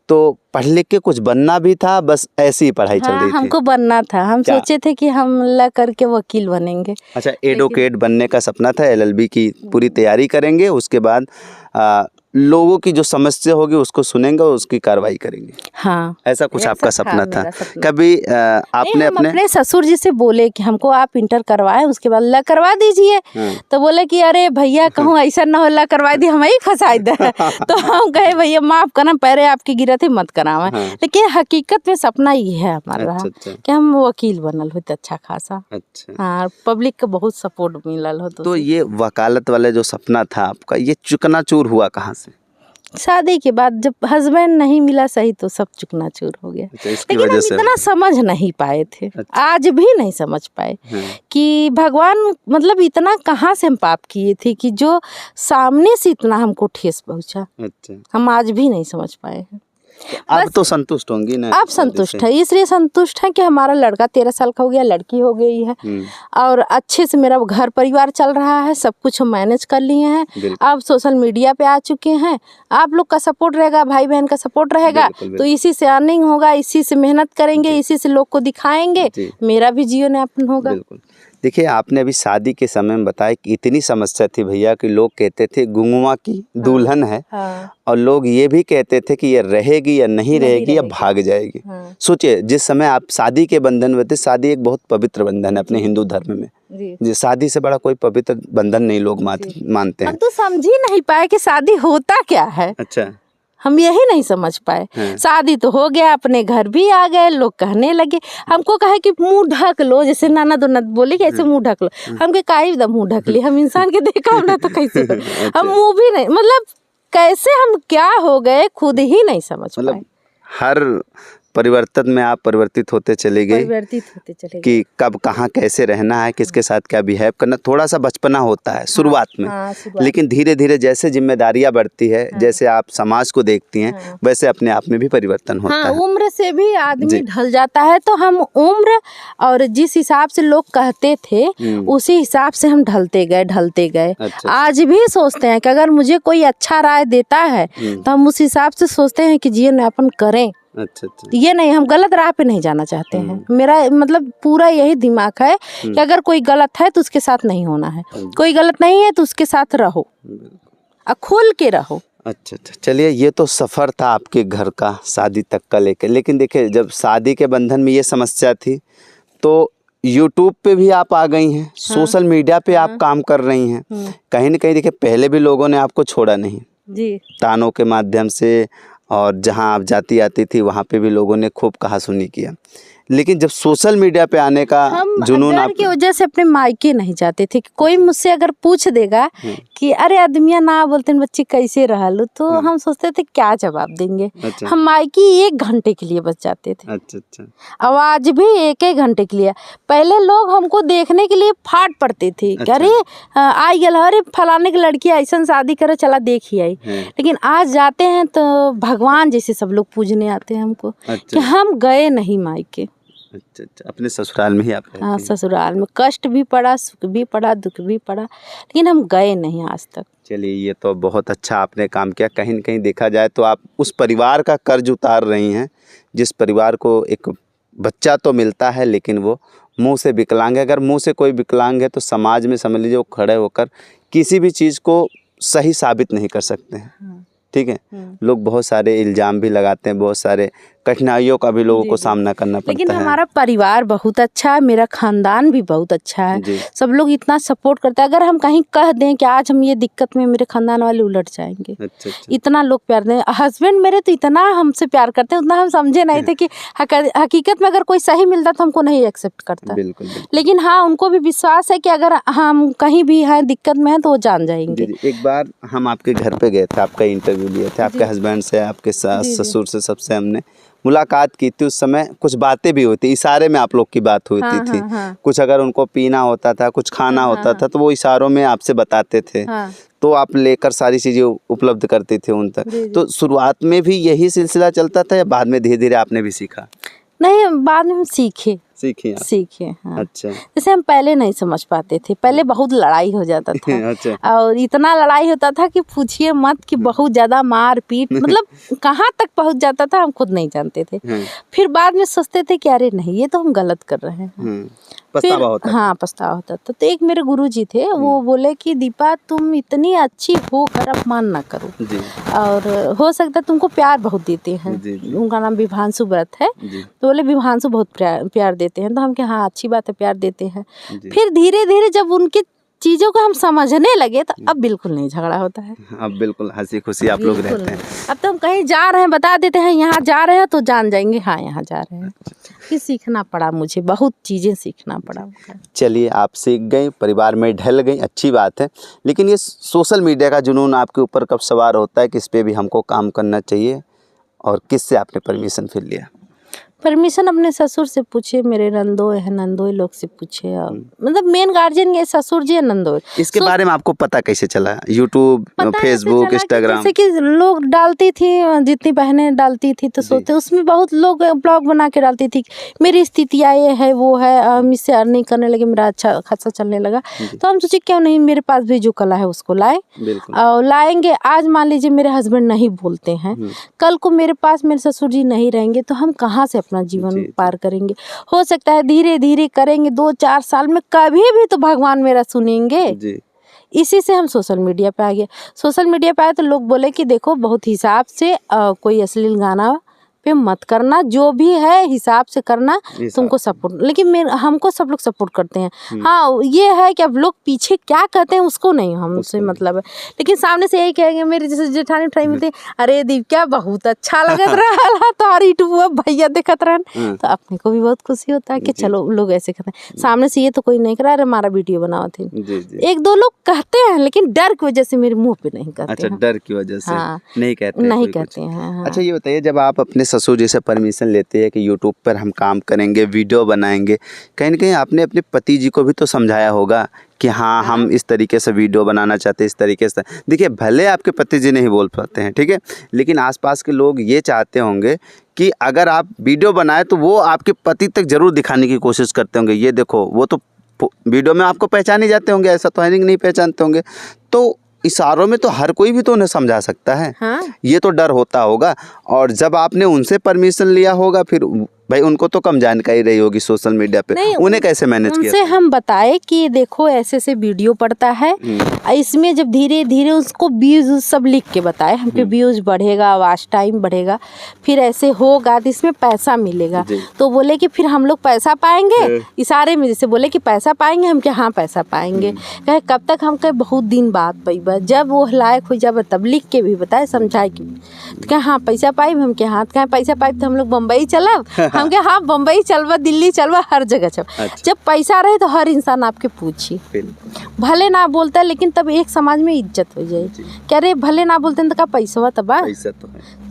तो पढ़ लिख के कुछ बनना भी था, बस ऐसी ही पढ़ाई चल रही थी? हमको बनना था, हम सोचे थे कि हम ला करके वकील बनेंगे। अच्छा, एडवोकेट बनने का सपना था, LLB की पूरी तैयारी करेंगे, उसके बाद लोगों की जो समस्या होगी उसको सुनेंगे और उसकी कार्रवाई करेंगे। हाँ, ऐसा कुछ आपका सपना था। कभी आपने अपने ससुर जी से बोले कि हमको आप इंटर करवाएं, उसके बाद ला करवा दीजिए। तो बोले कि अरे भैया कहूँ ऐसा ना हो, ला करवा दी हमें ही फंसाई दे। तो हम कहे भैया माफ करना, पैरे आपके गिरा थे मत करावे। लेकिन हकीकत में सपना ये है हमारा कि हम वकील बनल होते अच्छा खासा। हाँ, पब्लिक का बहुत सपोर्ट मिलल हो। तो ये वकालत वाले जो सपना था आपका, ये चुकनाचूर हुआ कहाँ से? शादी के बाद जब हस्बैंड नहीं मिला सही तो सब चूर हो गया। अच्छा, इसकी लेकिन वजह हम से इतना समझ नहीं पाए थे। अच्छा। आज भी नहीं समझ पाए कि भगवान मतलब इतना कहाँ से हम पाप किए थे कि जो सामने से इतना हमको ठेस पहुंचा। अच्छा, हम आज भी नहीं समझ पाए हैं। अब तो संतुष्ट होंगी ना? अब संतुष्ट है, इसलिए संतुष्ट है कि हमारा लड़का 13 साल का हो गया, लड़की हो गई है और अच्छे से मेरा घर परिवार चल रहा है, सब कुछ हम मैनेज कर लिए हैं। अब सोशल मीडिया पे आ चुके हैं, आप लोग का सपोर्ट रहेगा, भाई बहन का सपोर्ट रहेगा, तो इसी से अर्निंग होगा, इसी से मेहनत करेंगे, इसी से लोग को दिखाएंगे, मेरा भी जीवन यापन होगा। देखिए, आपने अभी शादी के समय में बताया कि इतनी समस्या थी भैया कि लोग कहते थे गुंगुआ की दुल्हन है। और लोग ये भी कहते थे कि ये रहेगी या नहीं रहेगी या भाग जाएगी। सोचिए, जिस समय आप शादी के बंधन में थे, शादी एक बहुत पवित्र बंधन है अपने हिंदू धर्म में जी, शादी से बड़ा कोई पवित्र बंधन नहीं लोग मानते हैं। हम तो समझ ही नहीं पाए कि शादी होता क्या है। अच्छा, हम यही नहीं समझ पाए। शादी तो हो गया, अपने घर भी आ गए, लोग कहने लगे, हमको कहे कि मुंह ढक लो, जैसे नाना दोनत बोली कि ऐसे मुंह ढक लो। हम के काहे एकदम मुंह ढक ली, हम इंसान के देखा ना तो कैसे हम मुंह भी नहीं, मतलब कैसे हम क्या हो गए खुद ही नहीं समझ पाए। हर परिवर्तन में आप परिवर्तित होते चले गए कि कब कहाँ कैसे रहना है, किसके साथ क्या बिहेव करना। थोड़ा सा बचपना होता है शुरुआत में, लेकिन धीरे धीरे जैसे जिम्मेदारियां बढ़ती है, जैसे आप समाज को देखती हैं, वैसे अपने आप में भी परिवर्तन होता है। उम्र से भी आदमी ढल जाता है, तो हम उम्र और जिस हिसाब से लोग कहते थे उसी हिसाब से हम ढलते गए। आज भी सोचते हैं कि अगर मुझे कोई अच्छा राय देता है तो हम उस हिसाब से सोचते हैं कि जीवन यापन करें। अच्छा, ये नहीं, हम गलत राह पे नहीं जाना चाहते हैं। मेरा मतलब पूरा यही दिमाग है कि अगर कोई गलत है तो उसके साथ नहीं होना है, कोई गलत नहीं है तो उसके साथ रहो और खुल के रहो। अच्छा, चलिए, ये तो सफ़र था आपके घर का शादी तक का लेकर। लेकिन देखिए, जब शादी के बंधन में ये समस्या थी तो यूट्यूब पे भी आप आ गई हैं, सोशल मीडिया पे आप काम कर रही हैं। कहीं ना कहीं देखिए, पहले भी लोगों ने आपको छोड़ा नहीं जी, तानों के माध्यम से, और जहां आप जाती आती थी वहां पे भी लोगों ने खूब कहा सुनी किया। लेकिन जब सोशल मीडिया पे आने का जुनून डर की वजह से अपने मायके नहीं जाते थे कि कोई मुझसे अगर पूछ देगा कि अरे आदमिया ना बोलते बच्ची कैसे रहलू, तो हम सोचते थे क्या जवाब देंगे। अच्छा। हम मायके 1 घंटे के लिए बच जाते थे। अच्छा। अब आज भी 1 घंटे के लिए। पहले लोग हमको देखने के लिए फाट पड़ते थे। अच्छा। अरे आई गल, अरे फलाने की लड़की ऐसा शादी करे, चला देख ही आई। लेकिन आज जाते हैं तो भगवान जैसे सब लोग पूजने आते हैं हमको। कि हम गए नहीं मायके। अच्छा, अपने ससुराल में ही आप रहती हैं? ससुराल में कष्ट भी पड़ा, सुख भी पड़ा, दुख भी पड़ा, लेकिन हम गए नहीं आज तक। चलिए, ये तो बहुत अच्छा आपने काम किया। कहीं न कहीं देखा जाए तो आप उस परिवार का कर्ज उतार रही हैं, जिस परिवार को एक बच्चा तो मिलता है लेकिन वो मुंह से विकलांग है। अगर मुंह से कोई विकलांग है तो समाज में समझ लीजिए वो खड़े होकर किसी भी चीज़ को सही साबित नहीं कर सकते हैं। ठीक है, लोग बहुत सारे इल्ज़ाम भी लगाते हैं, बहुत सारे कठिनाइयों का भी लोगों को सामना करना पड़ता है। लेकिन हमारा परिवार बहुत अच्छा है, मेरा खानदान भी बहुत अच्छा है, सब लोग इतना सपोर्ट करते हैं। अगर हम कहीं कह दें कि आज हम ये दिक्कत में, मेरे खानदान वाले उलट जाएंगे। अच्छा। इतना लोग प्यार दें। हस्बैंड मेरे तो इतना हमसे प्यार करते हैं, उतना हम समझे नहीं थे कि हकीकत में अगर कोई सही मिलता तो हमको नहीं एक्सेप्ट करता। बिल्कुल। लेकिन हाँ, उनको भी विश्वास है कि अगर हम कहीं भी हैं दिक्कत में हैं तो वो जान जाएंगे। एक बार हम आपके घर पे गए थे, आपका इंटरव्यू लिए थे, आपके हस्बैंड से, आपके सास ससुर से, सबसे हमने मुलाकात की थी। उस समय कुछ बातें भी हुई थी, इशारे में आप लोग की बात हुई थी। कुछ अगर उनको पीना होता था, कुछ खाना होता था तो वो इशारों में आपसे बताते थे। तो आप लेकर सारी चीज़ें उपलब्ध करते थे उन तक। तो शुरुआत में भी यही सिलसिला चलता था या बाद में धीरे धीरे आपने भी सीखा? नहीं, बाद में हम सीखे। हाँ। अच्छा। जैसे हम पहले नहीं समझ पाते थे, पहले बहुत लड़ाई हो जाता था। अच्छा। और इतना लड़ाई होता था कि पूछिए मत, कि बहुत ज्यादा मार पीट मतलब कहाँ तक पहुँच जाता था हम खुद नहीं जानते थे। फिर बाद में सोचते थे कि अरे नहीं, ये तो हम गलत कर रहे हैं। पछतावा होता था। हाँ, पछतावा होता था। तो एक मेरे गुरुजी थे, वो बोले कि दीपा तुम इतनी अच्छी होकर अपमान ना करो, और हो सकता है तुमको प्यार बहुत देते हैं। उनका नाम विभांशु व्रत है। तो बोले विभांशु बहुत प्यार देते हैं। तो हम कहे हाँ, अच्छी बात है, प्यार देते हैं। फिर धीरे धीरे जब उनके चीज़ों को हम समझने लगे तो अब बिल्कुल नहीं झगड़ा होता है। अब बिल्कुल हंसी खुशी आप लोग बिल्कुल रहते हैं। नहीं। अब तो हम कहीं जा रहे हैं बता देते हैं यहाँ जा रहे हैं तो जान जाएंगे हाँ यहाँ जा रहे हैं। फिर सीखना पड़ा मुझे, बहुत चीज़ें सीखना पड़ा। चलिए, आप सीख गई, परिवार में ढल गई, अच्छी बात है। लेकिन ये सोशल मीडिया का जुनून आपके ऊपर कब सवार होता है कि इस पे भी हमको काम करना चाहिए, और किससे आपने परमिशन फिर लिया? परमिशन अपने ससुर से पूछे, मेरे नंदोई है, नंदोई लोग से पूछे। और मतलब मेन गार्जियन ये ससुर जी है, नंदोई। इसके बारे में आपको पता कैसे चला? YouTube, Facebook, Instagram? जैसे कि लोग डालती थी, जितनी बहनें डालती थी तो सोते, उसमें बहुत लोग ब्लॉग बना के डालती थी मेरी स्थितियाँ ये है वो है, हम इससे अर्निंग करने लगे, मेरा अच्छा खासा चलने लगा। तो हम सोचे क्यों नहीं मेरे पास भी जो कला है उसको लाए, और लाएंगे। आज मान लीजिए मेरे हस्बैंड नहीं बोलते हैं, कल को मेरे पास मेरे ससुर जी नहीं रहेंगे तो हम कहाँ से अपना जीवन पार करेंगे? हो सकता है धीरे धीरे करेंगे, 2-4 साल में कभी भी तो भगवान मेरा सुनेंगे। इसी से हम सोशल मीडिया पे आ गए। सोशल मीडिया पे आए तो लोग बोले कि देखो बहुत हिसाब से कोई अश्लील गाना पे मत करना, जो भी है हिसाब से करना, तुमको सपोर्ट। लेकिन हमको सब लोग सपोर्ट करते हैं। हाँ ये है कि अब लोग पीछे क्या कहते हैं उसको नहीं हमसे मतलब है, लेकिन सामने से यही कहेंगे। मेरे जैसे जेठानी उठाई में थे, अरे दीप क्या बहुत अच्छा लगत रहा तुम्हारी यूट्यूब भैया देखत रहन, तो अपने को भी बहुत खुशी होता है कि चलो लोग ऐसे कहते हैं। सामने से ये तो कोई नहीं करा, अरे हमारा वीडियो बनाओ थे। 1-2 लोग कहते हैं, लेकिन डर की वजह से मेरे मुँह पे नहीं कहते। अच्छा, डर की वजह से नहीं कहते हैं। अच्छा ये बताइए, जब आप अपने ससुर जी से परमिशन लेते हैं कि यूट्यूब पर हम काम करेंगे, वीडियो बनाएंगे, कहीं ना कहीं आपने अपने पति जी को भी तो समझाया होगा कि हाँ हम इस तरीके से वीडियो बनाना चाहते हैं, इस तरीके से। देखिए भले आपके पति जी नहीं बोल पाते हैं, ठीक है, लेकिन आसपास के लोग ये चाहते होंगे कि अगर आप वीडियो बनाए तो वो आपके पति तक जरूर दिखाने की कोशिश करते होंगे, ये देखो वो तो वीडियो में आपको पहचान ही जाते होंगे, ऐसा तो है नहीं पहचानते होंगे। तो इशारों में तो हर कोई भी तो उन्हें समझा सकता है। हाँ? ये तो डर होता होगा। और जब आपने उनसे परमिशन लिया होगा, फिर भाई उनको तो कम जानकारी रही होगी सोशल मीडिया पे, उन्हें कैसे मैनेज किया? उनसे हम बताए कि देखो ऐसे से वीडियो पड़ता है, इसमें जब धीरे धीरे उसको व्यूज सब लिख के बताए, हमके व्यूज बढ़ेगा, वॉच टाइम बढ़ेगा, फिर ऐसे होगा तो इसमें पैसा मिलेगा। तो बोले कि फिर हम लोग पैसा पाएंगे, इशारे में जैसे बोले कि पैसा पाएंगे, हम क्या हाँ पैसा पाएंगे। कहे कब तक? हम कहे बहुत दिन बाद पैबा, जब वो लायक हो जाए तब लिख के भी बताए, समझाए कि तो क्या हाँ पैसा पाइब, हम क्या हाँ कहें पैसा पाइब तो हम लोग बम्बई चलब, हम क्या हाँ बम्बई चलवा, दिल्ली चलवा, हर जगह चल। जब पैसा रहे तो हर इंसान आपके पूछी, भले ना बोलता लेकिन तब एक समाज में इज्जत हो जाए। कह रहे भले ना बोलते तो का पैसा तबा, पैसा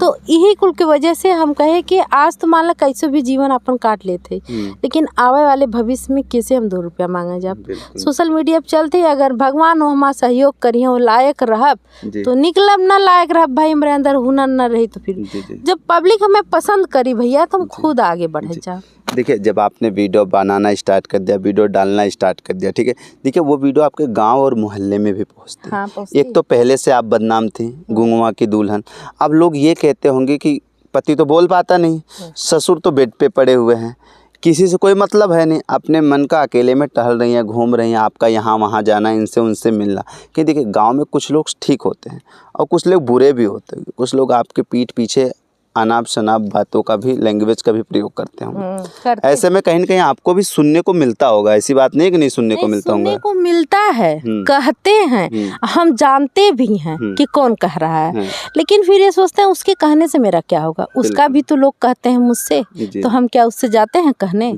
तो यही कुल की वजह से हम कहे कि आज तो मान लो कैसे भी जीवन अपन काट लेते, लेकिन आवे वाले भविष्य में कैसे हम 2 रुपया मांगे जब सोशल मीडिया पे चलते, अगर भगवान हो हमारा सहयोग करिए, वो लायक रहब तो निकलब, ना लायक रहब भाई हमारे अंदर हुनर न रही तो फिर जब पब्लिक हमें पसंद करी भैया तो हम खुद आगे बढ़े जा। देखिए जब आपने वीडियो बनाना स्टार्ट कर दिया, वीडियो डालना स्टार्ट कर दिया, ठीक है, देखिए वो वीडियो आपके गांव और मोहल्ले में भी पहुंचती है। एक तो पहले से आप बदनाम थी, गुंगवा की दुल्हन। अब लोग ये कहते होंगे कि पति तो बोल पाता नहीं, ससुर तो बेड पे पड़े हुए हैं, किसी से कोई मतलब है नहीं, अपने मन का अकेले में टहल रही हैं, घूम रही हैं, आपका यहाँ वहाँ जाना, इनसे उनसे मिलना। कि देखिए गांव में कुछ लोग ठीक होते हैं और कुछ लोग बुरे भी होते हैं, कुछ लोग आपके पीठ पीछे अनाप शनाप बातों का भी, लैंग्वेज का भी प्रयोग करते हैं। ऐसे में कहीं ना कहीं आपको भी सुनने को मिलता होगा, ऐसी बात नहीं कि नहीं सुनने को मिलता होगा। सुनने को मिलता है, कहते हैं, हम जानते भी हैं कि कौन कह रहा है, लेकिन फिर ये सोचते हैं उसके कहने से मेरा क्या होगा, उसका भी तो लोग कहते हैं मुझसे, तो हम क्या उससे जाते हैं कहने।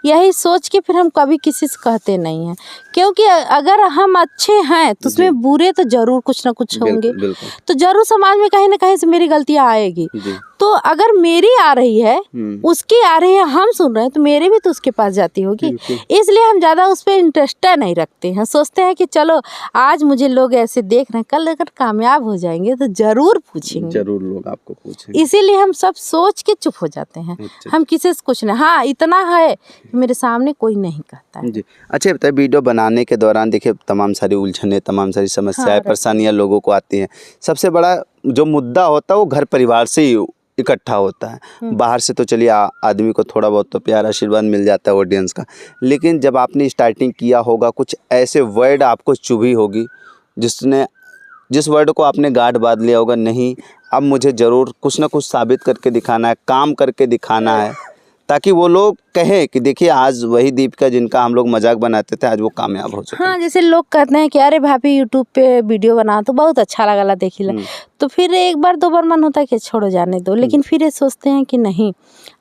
यही सोच के फिर हम कभी किसी से कहते नहीं हैं, क्योंकि अगर हम अच्छे हैं तो उसमें बुरे तो जरूर कुछ ना कुछ होंगे, तो जरूर समाज में कहीं ना कहीं से मेरी गलतियां आएगी। तो अगर मेरी आ रही है, उसकी आ रही है, हम सुन रहे हैं तो मेरे भी तो उसके पास जाती होगी। इसलिए हम ज़्यादा उस पर इंटरेस्ट नहीं रखते हैं, सोचते हैं कि चलो आज मुझे लोग ऐसे देख रहे हैं, कल अगर कामयाब हो जाएंगे तो जरूर पूछेंगे, जरूर लोग आपको पूछेंगे। इसीलिए हम सब सोच के चुप हो जाते हैं। हम किसी से कुछ नहीं, हाँ इतना है मेरे सामने कोई नहीं कहता है। अच्छा बताइए, वीडियो बनाने के दौरान देखिए तमाम सारी उलझने, तमाम सारी समस्याएं, परेशानियां लोगों को आती हैं। सबसे बड़ा जो मुद्दा होता है वो घर परिवार से ही इकट्ठा होता है। बाहर से तो चलिए आदमी को थोड़ा बहुत तो प्यार आशीर्वाद मिल जाता है ऑडियंस का, लेकिन जब आपने स्टार्टिंग किया होगा कुछ ऐसे वर्ड आपको चुभी होगी जिस वर्ड को आपने गांठ बांध लिया होगा, नहीं अब मुझे ज़रूर कुछ ना कुछ साबित करके दिखाना है, काम करके दिखाना है, ताकि वो लोग कहें कि देखिए आज वही दीपिका जिनका हम लोग मजाक बनाते थे आज वो कामयाब हो चुके हैं। हाँ, जैसे लोग कहते हैं कि अरे भाभी यूट्यूब पे वीडियो बना तो बहुत अच्छा लगा देखिला, तो फिर एक बार दो बार मन होता है कि छोड़ो जाने दो, लेकिन फिर ये सोचते हैं कि नहीं,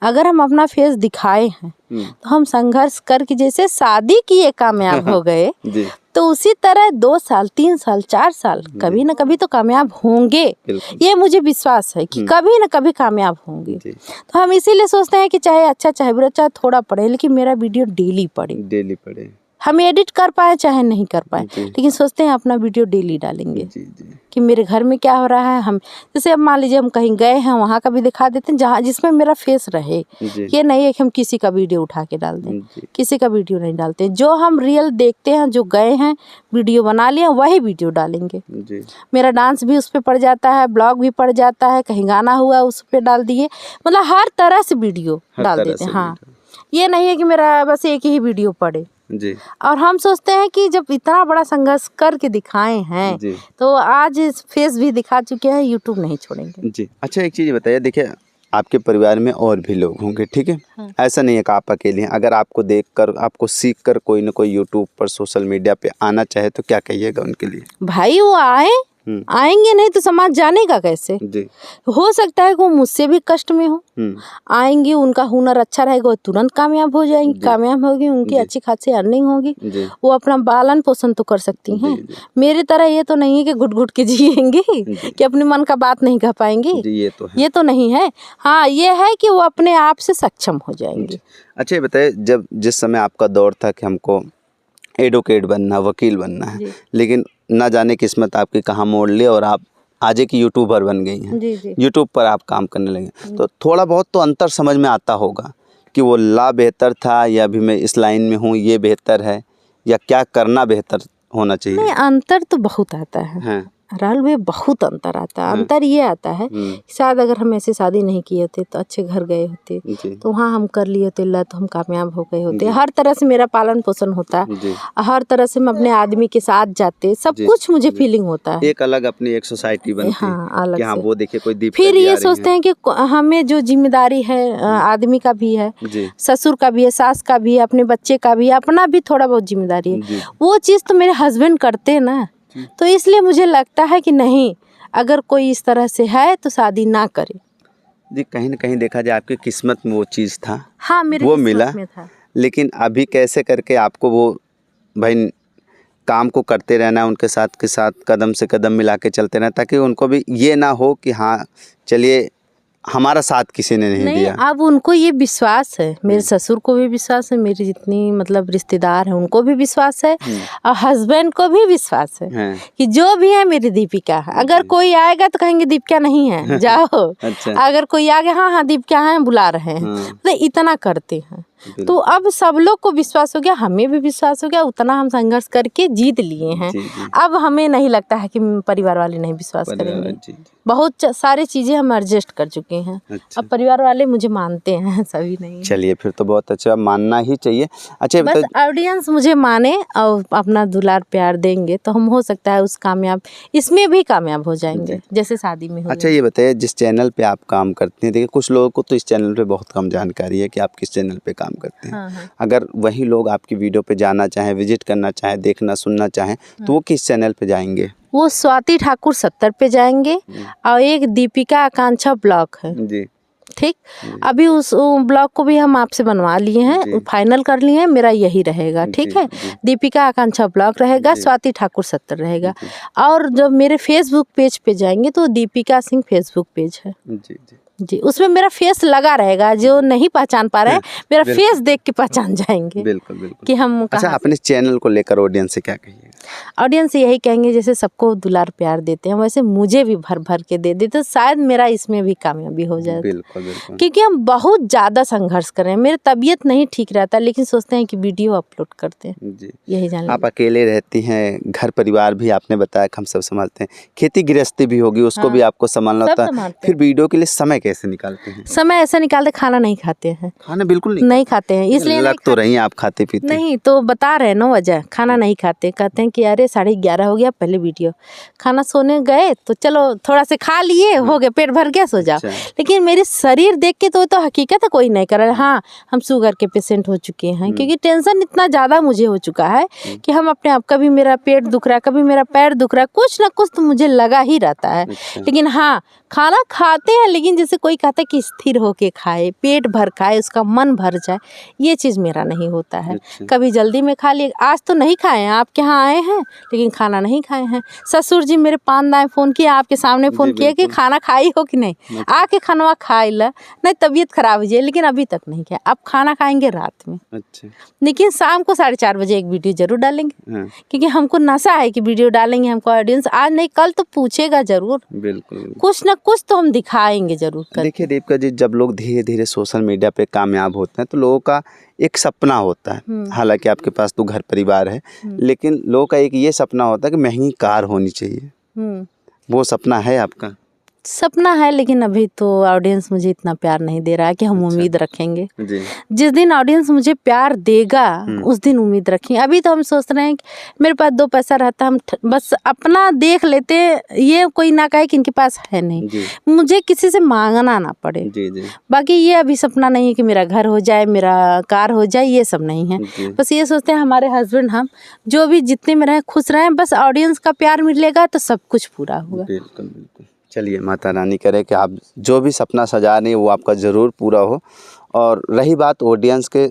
अगर हम अपना फेस दिखाए हैं तो हम संघर्ष करके जैसे शादी किए कामयाब हो गए तो उसी तरह 2 साल 3 साल 4 साल कभी ना कभी तो कामयाब होंगे। ये मुझे विश्वास है कि कभी ना कभी कामयाब होंगे। तो हम इसीलिए सोचते हैं कि चाहे अच्छा चाहे बुरा चाहे थोड़ा पढ़े, लेकिन मेरा वीडियो डेली पढ़े। हम एडिट कर पाए चाहे नहीं कर पाए, लेकिन सोचते हैं अपना वीडियो डेली डालेंगे कि मेरे घर में क्या हो रहा है। हम जैसे अब मान लीजिए हम कहीं गए हैं वहाँ का भी दिखा देते हैं जहाँ जिसमें मेरा फेस रहे। ये नहीं है कि हम किसी का वीडियो उठा के डाल दें, किसी का वीडियो नहीं डालते। जो हम रियल देखते हैं, जो गए हैं वीडियो बना लिया वही वीडियो डालेंगे। मेरा डांस भी उस पर पड़ जाता है, ब्लॉग भी पड़ जाता है, कहीं गाना हुआ उस पर डाल दिए, मतलब हर तरह से वीडियो डाल देते हैं। हाँ, ये नहीं है कि मेरा बस एक ही वीडियो पड़े जी। और हम सोचते हैं कि जब इतना बड़ा संघर्ष करके दिखाए हैं तो आज फेस भी दिखा चुके हैं, यूट्यूब नहीं छोड़ेंगे जी। अच्छा एक चीज़ बताइए, देखिए आपके परिवार में और भी लोग होंगे, ठीक है? हाँ। ऐसा नहीं है कि आप अकेले हैं। अगर आपको देखकर आपको सीखकर कोई ना कोई यूट्यूब पर सोशल मीडिया पे आना चाहे तो क्या कहिएगा उनके लिए? भाई वो आएंगे नहीं तो समाज जानेगा कैसे जी। हो सकता है कि वो मुझसे भी कष्ट में हो, आएंगे, उनका हुनर अच्छा रहेगा, वो तुरंत कामयाब हो जाएंगे, कामयाब होगी, उनकी अच्छी खासी अर्निंग होगी, वो अपना पालन पोषण तो कर सकती हैं। मेरी तरह ये तो नहीं है कि घुट घुट के जिएंगे कि अपने मन का बात नहीं कह पाएंगे, ये तो नहीं है। हाँ, ये है कि वो अपने आप से सक्षम हो जाएंगे। अच्छा ये बताइए, जब जिस समय आपका दौर था कि हमको एडवोकेट बनना, वकील बनना है, लेकिन ना जाने किस्मत आपकी कहाँ मोड़ ली और आप आज एक यूट्यूबर बन गई हैं, यूट्यूब पर आप काम करने लगे, तो थोड़ा बहुत तो अंतर समझ में आता होगा कि वो ला बेहतर था या अभी मैं इस लाइन में हूँ ये बेहतर है, या क्या करना बेहतर होना चाहिए? नहीं, अंतर तो बहुत आता है। हाँ। राहुल में बहुत अंतर आता है। अंतर ये आता है शायद अगर हम ऐसे शादी नहीं किए होते तो अच्छे घर गए होते तो वहाँ हम कर लिए होते तो हम कामयाब हो गए होते। हर तरह से मेरा पालन पोषण होता, हर तरह से मैं अपने आदमी के साथ जाते, सब कुछ मुझे फीलिंग होता है। एक अलग अपनी एक सोसाइटी बनती है। हाँ, अलग से। वो देखिए कोई दीपिका फिर ये सोचते हैं कि हमें जो जिम्मेदारी है आदमी का भी है, ससुर का भी है, सास का भी है, अपने बच्चे का भी है, अपना भी थोड़ा बहुत जिम्मेदारी है। वो चीज़ तो मेरे हस्बैंड करते हैं ना, तो इसलिए मुझे लगता है कि नहीं, अगर कोई इस तरह से है तो शादी ना करे जी। कहीं ना कहीं देखा जाए आपकी किस्मत में वो चीज़ था। हाँ, मेरे वो मिला में था। लेकिन अभी कैसे करके आपको वो भाई काम को करते रहना है, उनके साथ के साथ कदम से कदम मिला के चलते रहना, ताकि उनको भी ये ना हो कि हाँ चलिए हमारा साथ किसी ने नहीं दिया। अब उनको ये विश्वास है, मेरे ससुर को भी विश्वास है, मेरी जितनी मतलब रिश्तेदार हैं उनको भी विश्वास है, और हस्बैंड को भी विश्वास है कि जो भी है मेरी दीपिका है। अगर कोई आएगा तो कहेंगे दीपिका नहीं है, जाओ। अच्छा। अगर कोई आ गया, हाँ हाँ दीपिका है, बुला रहे हैं, तो इतना करते हैं। तो अब सब लोग को विश्वास हो गया, हमें भी विश्वास हो गया, उतना हम संघर्ष करके जीत लिए हैं। अब हमें नहीं लगता है कि परिवार वाले नहीं विश्वास करेंगे। बहुत सारी चीजें हम एडजस्ट कर चुके हैं। अच्छा। अब परिवार वाले मुझे मानते हैं, सभी नहीं। चलिए फिर तो बहुत अच्छा, मानना ही चाहिए। अच्छा बस ऑडियंस मुझे माने और अपना दुलार प्यार देंगे तो हम हो सकता है उस कामयाब इसमें भी कामयाब हो जाएंगे जैसे शादी में हो। अच्छा ये बताइए, जिस चैनल पे आप काम करते हैं, देखिए कुछ लोगों को तो इस चैनल पे बहुत कम जानकारी है कि आप किस चैनल पे काम करते हैं। हाँ। अगर वही लोग आपकी वीडियो पे जाना चाहें, विजिट करना चाहें, देखना सुनना चाहें, तो वो किस चैनल पे जाएंगे? वो स्वाति ठाकुर 70 पे जाएंगे, और एक दीपिका आकांक्षा ब्लॉग है जी, ठीक। अभी उस ब्लॉग को भी हम आपसे बनवा लिए हैं, फाइनल कर लिए हैं, मेरा यही रहेगा, ठीक है। दीपिका आकांक्षा ब्लॉग रहेगा, स्वाति ठाकुर 70 रहेगा। और जब मेरे फेसबुक पेज पे जाएंगे तो दीपिका सिंह फेसबुक पेज है जी, उसमें मेरा फेस लगा रहेगा। जो नहीं पहचान पा रहे हैं मेरा फेस देख के पहचान जाएंगे। बिल्कुल कि हम अच्छा, अपने चैनल को लेकर ऑडियंस से क्या कहिए? ऑडियंस से यही कहेंगे जैसे सबको दुलार प्यार देते हैं वैसे मुझे भी भर भर के दे देते, तो शायद मेरा इसमें भी कामयाबी हो जाए। बिल्कुल। क्योंकि हम बहुत ज़्यादा संघर्ष कर रहे हैं, मेरी तबीयत नहीं ठीक रहता, लेकिन सोचते हैं कि वीडियो अपलोड करते हैं जी। यही जान। आप अकेले रहती हैं, घर परिवार भी आपने बताया हम सब संभालते हैं, खेती गृहस्थी भी होगी उसको भी आपको संभालना होता है, फिर वीडियो के लिए समय कैसे निकालते हैं? समय ऐसा निकालते, खाना नहीं खाते हैं। खाना बिल्कुल नहीं खाते हैं, इसलिए लग तो रही हैं आप खाते पीते। नहीं तो बता रहे हैं ना वजह, खाना नहीं खाते। कहते हैं कि अरे 11:30 हो गया, पहले वीडियो, खाना सोने गए तो चलो थोड़ा से खा लिए, हो गया, पेट भर गया, सो जाओ। लेकिन मेरे शरीर देख के तो हकीकत है, कोई नहीं कर रहा। हाँ, हम शुगर के पेशेंट हो चुके हैं, क्योंकि टेंशन इतना ज़्यादा मुझे हो चुका है कि हम अपने आप, कभी मेरा पेट दुख रहा है, कभी मेरा पैर दुख रहा है, कुछ ना कुछ तो मुझे लगा ही रहता है। लेकिन हाँ, खाना खाते हैं, लेकिन जैसे कोई कहता है कि स्थिर होके खाए, पेट भर खाए, उसका मन भर जाए, ये चीज़ मेरा नहीं होता है। कभी जल्दी में खा लिए, आज तो नहीं खाए हैं, आपके यहाँ आए हैं लेकिन खाना नहीं खाए हैं। ससुर जी मेरे पान दाएं फ़ोन किया, आपके सामने फ़ोन किया कि खाना खाई हो कि नहीं, आके खाना खाई ला, नहीं तबीयत खराब हो जाए, लेकिन अभी तक नहीं किया। अब खाना खाएंगे रात में। अच्छा। लेकिन शाम को 4:30 बजे एक वीडियो जरूर डालेंगे, क्योंकि हमको नशा है कि वीडियो डालेंगे, हमको ऑडियंस आज नहीं कल तो पूछेगा जरूर। बिल्कुल, कुछ ना कुछ तो हम दिखाएंगे जरूर। देखिए दीपिका जी, जब लोग धीरे धीरे सोशल मीडिया पे कामयाब होते हैं तो लोगों का एक सपना होता है, हालांकि आपके पास तो घर परिवार है, लेकिन लोगों का एक ये सपना होता है कि महंगी कार होनी चाहिए। वो सपना है आपका? सपना है, लेकिन अभी तो ऑडियंस मुझे इतना प्यार नहीं दे रहा है कि हम उम्मीद रखेंगे। जी। जिस दिन ऑडियंस मुझे प्यार देगा उस दिन उम्मीद रखेंगे। अभी तो हम सोच रहे हैं कि मेरे पास 2 पैसा रहता, हम बस अपना देख लेते, ये कोई ना कहे कि इनके पास है नहीं, मुझे किसी से मांगना ना पड़े। जी जी। बाकी ये अभी सपना नहीं है कि मेरा घर हो जाए, मेरा कार हो जाए, ये सब नहीं है। बस ये सोचते हैं हमारे हस्बैंड, हम जो भी जितने में रहें खुश रहें, बस ऑडियंस का प्यार मिलेगा तो सब कुछ पूरा होगा। बिल्कुल बिल्कुल। चलिए, माता रानी करे कि आप जो भी सपना सजा रही है वो आपका ज़रूर पूरा हो। और रही बात ऑडियंस के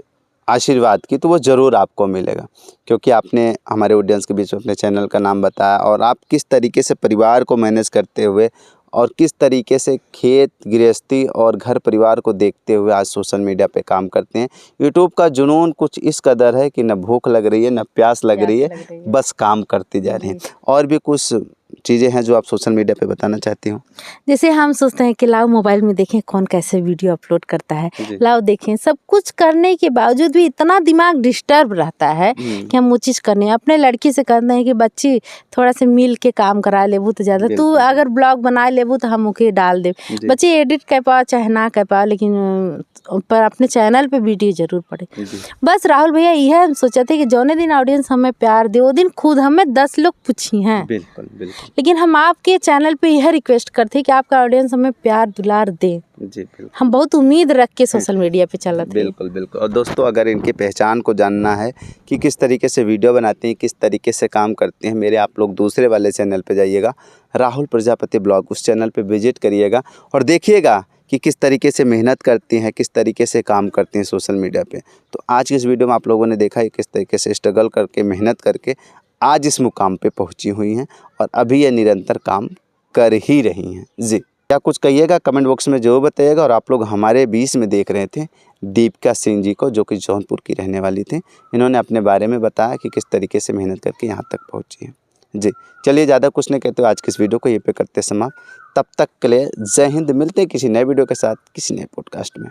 आशीर्वाद की, तो वो ज़रूर आपको मिलेगा, क्योंकि आपने हमारे ऑडियंस के बीच में अपने चैनल का नाम बताया और आप किस तरीके से परिवार को मैनेज करते हुए और किस tariके से खेत गृहस्थी और घर परिवार को देखते हुए आज सोशल मीडिया पे काम करते हैं। यूट्यूब का जुनून कुछ इस कदर है कि न भूख लग रही है न प्यास लग रही है, बस काम करती जा रही हैं। और भी कुछ चीज़ें हैं जो आप सोशल मीडिया पे बताना चाहती हो? जैसे हम सोचते हैं कि लाओ मोबाइल में देखें कौन कैसे वीडियो अपलोड करता है, लाओ देखें, सब कुछ करने के बावजूद भी इतना दिमाग डिस्टर्ब रहता है कि हम वो चीज़ करने। अपने लड़की से कहते हैं कि बच्ची थोड़ा से मिल के काम करा लेबू तो ज़्यादा, तू अगर ब्लॉग बना लेबू तो हम ओके डाल दे। बच्चे एडिट कर पाओ चाहे ना कर पाओ, लेकिन पर अपने चैनल पे वीडियो जरूर पड़े। बस राहुल भैया यह हम सोचे थे कि जौने दिन ऑडियंस हमें प्यार दे, वो दिन खुद हमें 10 लोग पूछी हैं। बिल्कुल बिल्कुल। लेकिन हम आपके चैनल पे यह रिक्वेस्ट करते हैं कि आपका ऑडियंस हमें प्यार दुलार दे। जी बिल्कुल। हम बहुत उम्मीद रख के सोशल मीडिया पे चल रहे थे। बिल्कुल बिल्कुल। और दोस्तों, अगर इनकी पहचान को जानना है कि किस तरीके से वीडियो बनाते हैं, किस तरीके से काम करते हैं, मेरे आप लोग दूसरे वाले चैनल पे जाइएगा, राहुल प्रजापति ब्लॉग, उस चैनल पे विजिट करिएगा और देखिएगा कि किस तरीके से मेहनत करती हैं, किस तरीके से काम करती हैं सोशल मीडिया पे। तो आज की इस वीडियो में आप लोगों ने देखा है किस तरीके से स्ट्रगल करके, मेहनत करके आज इस मुकाम पे पहुंची हुई हैं और अभी ये निरंतर काम कर ही रही हैं। जी, क्या कुछ कहिएगा कमेंट बॉक्स में जरूर बताइएगा। और आप लोग हमारे बीच में देख रहे थे दीपिका सिंह जी को, जो कि जौनपुर की रहने वाली थी। इन्होंने अपने बारे में बताया कि किस तरीके से मेहनत करके यहाँ तक पहुँची है। जी, चलिए ज़्यादा कुछ नहीं कहते हुए आज की इस वीडियो को यहीं पे करते समाप्त। तब तक के लिए जय हिंद। मिलते हैं किसी नए वीडियो के साथ, किसी नए पॉडकास्ट में।